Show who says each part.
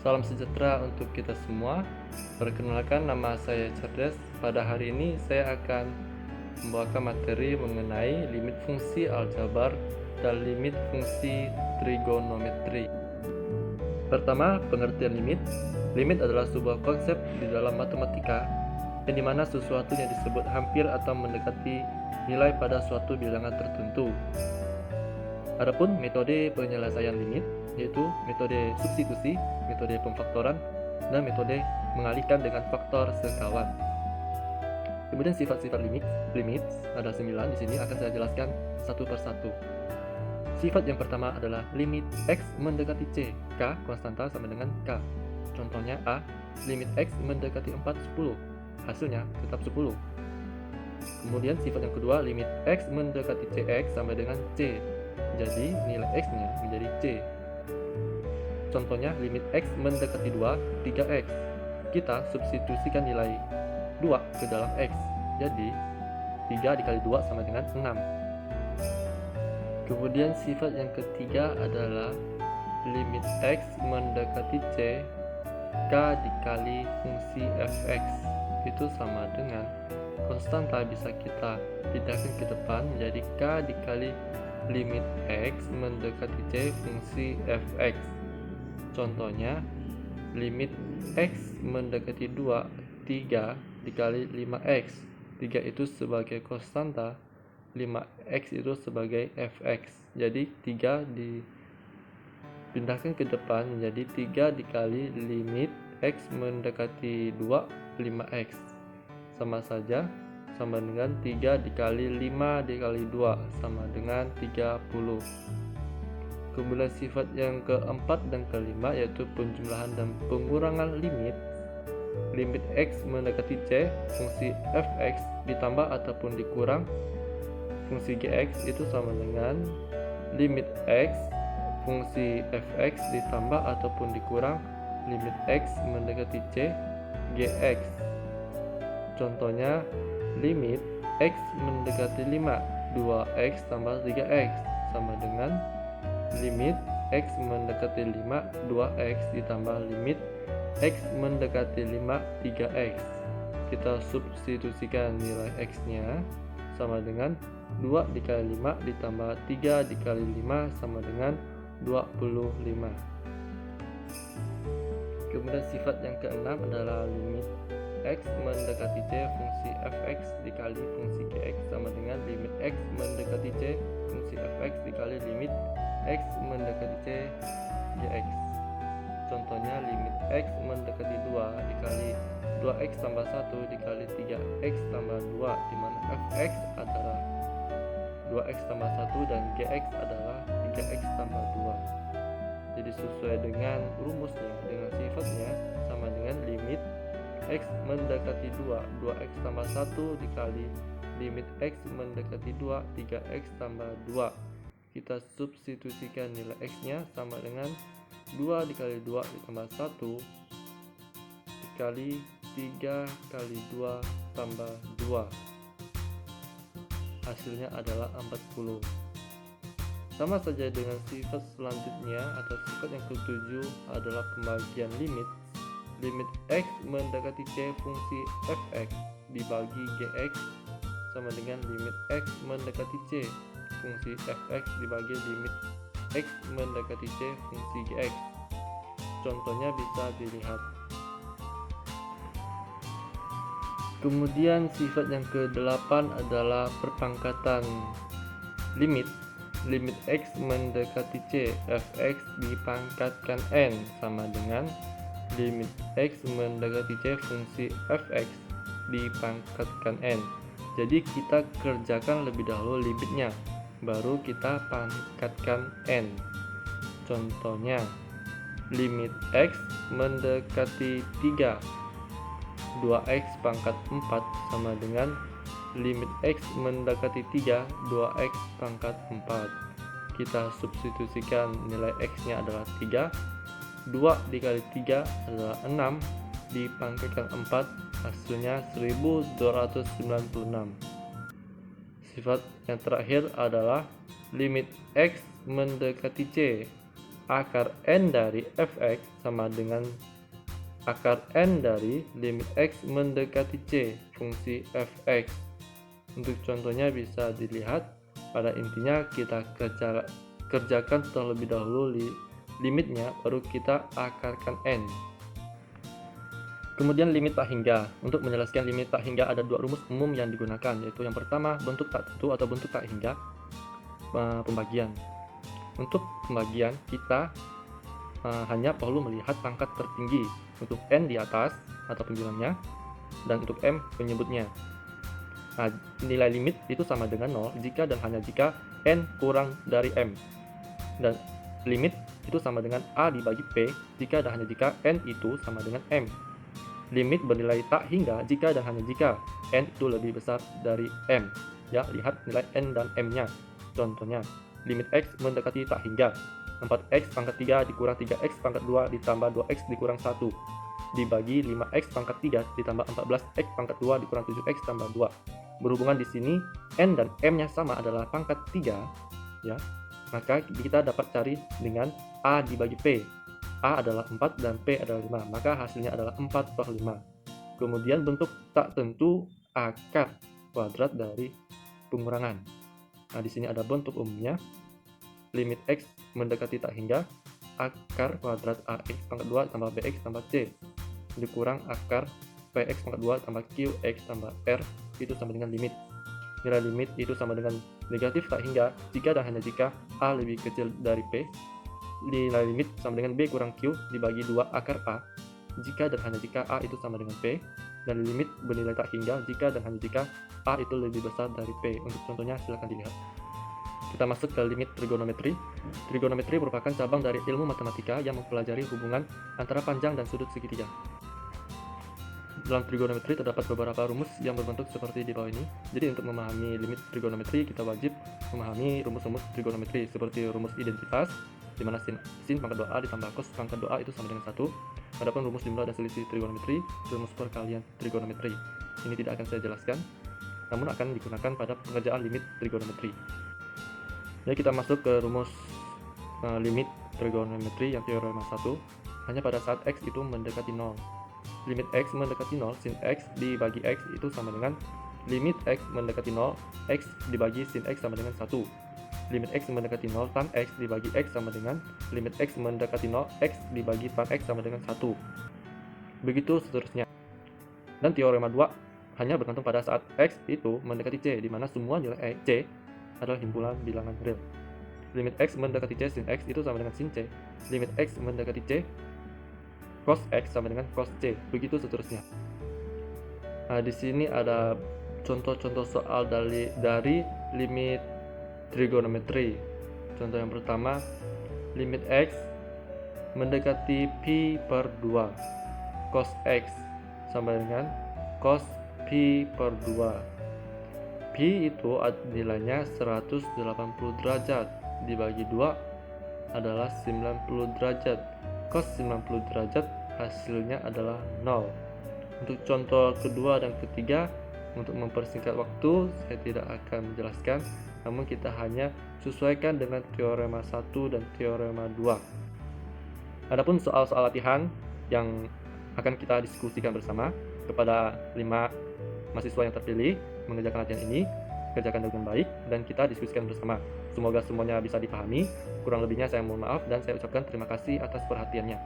Speaker 1: Salam sejahtera untuk kita semua. Perkenalkan, nama saya Cerdas. Pada hari ini saya akan membawakan materi mengenai limit fungsi aljabar dan limit fungsi trigonometri. Pertama, pengertian limit. Limit adalah sebuah konsep di dalam matematika yang dimana sesuatu yang disebut hampir atau mendekati nilai pada suatu bilangan tertentu. Adapun metode penyelesaian limit yaitu metode substitusi, metode pemfaktoran, dan metode mengalihkan dengan faktor sekawan. Kemudian sifat-sifat limit ada 9 di sini, akan saya jelaskan satu persatu. Sifat yang pertama adalah limit x mendekati c, k konstanta sama dengan k. Contohnya A, limit x mendekati 4, 10, hasilnya tetap 10. Kemudian sifat yang kedua, limit x mendekati cx sama dengan c, jadi nilai x nya menjadi c. Contohnya limit x mendekati 2, 3x. Kita substitusikan nilai 2 ke dalam x, jadi 3 dikali 2 sama dengan 6. Kemudian sifat yang ketiga adalah limit x mendekati c, k dikali fungsi fx. Itu sama dengan konstanta bisa kita pindahkan ke depan menjadi k dikali limit x mendekati c fungsi fx. Contohnya limit x mendekati 2, 3 dikali 5x. 3 itu sebagai konstanta, 5x itu sebagai fx. Jadi 3 dipindahkan ke depan menjadi 3 dikali limit x mendekati 2, 5x. Sama saja, sama dengan 3 dikali 5 dikali 2 sama dengan 30. Kemudian sifat yang keempat dan kelima yaitu penjumlahan dan pengurangan limit. Limit x mendekati c fungsi fx ditambah ataupun dikurang fungsi gx itu sama dengan limit x fungsi fx ditambah ataupun dikurang limit x mendekati c gx. Contohnya limit x mendekati 5, 2x tambah 3x sama dengan limit x mendekati 5, 2x ditambah limit x mendekati 5, 3x. Kita substitusikan nilai x nya sama dengan 2 dikali 5 ditambah 3 dikali 5 sama dengan 25. Kemudian sifat yang keenam adalah limit x mendekati c fungsi fx dikali fungsi gx sama dengan limit x mendekati c fungsi fx dikali limit x mendekati c gx. Contohnya limit x mendekati 2 dikali 2x tambah 1 dikali 3x tambah 2, di mana fx adalah 2x tambah 1 dan gx adalah 3x tambah 2. Jadi sesuai dengan rumusnya, dengan sifatnya sama dengan limit x mendekati 2, 2x tambah 1 dikali limit x mendekati 2, 3x tambah 2. Kita substitusikan nilai x nya sama dengan 2 dikali 2 ditambah 1 dikali 3 kali 2 tambah 2. Hasilnya adalah 40. Sama saja dengan sifat selanjutnya atau sifat yang ketujuh adalah pembagian limit. Limit x mendekati c fungsi fx dibagi gx sama dengan limit x mendekati c fungsi fx dibagi limit x mendekati c fungsi gx. Contohnya bisa dilihat. Kemudian sifat yang ke-8 adalah perpangkatan limit. Limit x mendekati c fx dipangkatkan n sama dengan limit x mendekati c fungsi fx dipangkatkan n. Jadi kita kerjakan lebih dahulu limitnya, baru kita pangkatkan n. Contohnya limit x mendekati 3, 2x pangkat 4 sama dengan limit x mendekati 3, 2x pangkat 4. Kita substitusikan nilai x nya adalah 3, 2 dikali 3 adalah 6, dipangkatkan 4, hasilnya 1296. Sifat yang terakhir adalah limit x mendekati c, akar n dari fx sama dengan akar n dari limit x mendekati c fungsi fx. Untuk contohnya bisa dilihat, pada intinya kita kerjakan terlebih dahulu limitnya, baru kita akarkan n. Kemudian limit tak hingga. Untuk menjelaskan limit tak hingga ada dua rumus umum yang digunakan, yaitu yang pertama bentuk tak tentu atau bentuk tak hingga pembagian. Untuk pembagian kita hanya perlu melihat pangkat tertinggi untuk n di atas atau pembilangnya, dan untuk m penyebutnya. Nah, nilai limit itu sama dengan 0 jika dan hanya jika n kurang dari m, dan limit itu sama dengan a dibagi p jika dan hanya jika n itu sama dengan m. Limit bernilai tak hingga jika dan hanya jika n itu lebih besar dari m. Ya, lihat nilai n dan m-nya. Contohnya, limit x mendekati tak hingga, 4x pangkat 3 dikurang 3x pangkat 2 ditambah 2x dikurang 1 dibagi 5x pangkat 3 ditambah 14x pangkat 2 dikurang 7x tambah 2. Berhubungan di sini n dan m-nya sama adalah pangkat 3, ya. Maka kita dapat cari dengan a dibagi p. A adalah 4 dan P adalah 5, maka hasilnya adalah 4/5. Kemudian bentuk tak tentu akar kuadrat dari pengurangan. Nah, di sini ada bentuk umumnya. Limit x mendekati tak hingga, akar kuadrat ax pangkat 2 tambah bx tambah c dikurang akar px pangkat 2 tambah qx tambah r itu sama dengan limit. Nilai limit itu sama dengan negatif tak hingga jika dan hanya jika a lebih kecil dari p. Nilai limit sama dengan b kurang q dibagi 2 akar a jika dan hanya jika a itu sama dengan p, dan limit bernilai tak hingga jika dan hanya jika a itu lebih besar dari p. Untuk contohnya silakan dilihat. Kita masuk ke limit trigonometri. Trigonometri merupakan cabang dari ilmu matematika yang mempelajari hubungan antara panjang dan sudut segitiga. Dalam trigonometri terdapat beberapa rumus yang berbentuk seperti di bawah ini. Jadi untuk memahami limit trigonometri kita wajib memahami rumus-rumus trigonometri seperti rumus identitas, di mana sin pangkat 2a ditambah cos pangkat 2a itu sama dengan 1. Adapun rumus jumlah dan selisih trigonometri, rumus perkalian trigonometri. Ini tidak akan saya jelaskan, namun akan digunakan pada pengerjaan limit trigonometri. Jadi kita masuk ke rumus limit trigonometri yang teorema 1. Hanya pada saat x itu mendekati 0. Limit x mendekati 0 sin x dibagi x itu sama dengan limit x mendekati 0 x dibagi sin x sama dengan 1. Limit x mendekati 0 tan x dibagi x sama dengan limit x mendekati 0 x dibagi tan x sama dengan 1. Begitu seterusnya. Dan teorema 2 hanya bergantung pada saat x itu mendekati c, di mana semua nilai c adalah himpunan bilangan real. Limit x mendekati c sin x itu sama dengan sin c. Limit x mendekati c cos x sama dengan cos c. Begitu seterusnya. Nah, di sini ada contoh-contoh soal dari limit trigonometri. Contoh yang pertama, limit x mendekati pi per 2, cos x sama dengan cos pi per 2. Pi itu nilainya 180 derajat, dibagi 2 adalah 90 derajat. Cos 90 derajat hasilnya adalah 0. Untuk contoh kedua dan ketiga, untuk mempersingkat waktu saya tidak akan menjelaskan, namun kita hanya sesuaikan dengan teorema 1 dan teorema 2. Adapun soal-soal latihan yang akan kita diskusikan bersama, kepada 5 mahasiswa yang terpilih mengerjakan latihan ini, kerjakan dengan baik dan kita diskusikan bersama. Semoga semuanya bisa dipahami. Kurang lebihnya saya mohon maaf dan saya ucapkan terima kasih atas perhatiannya.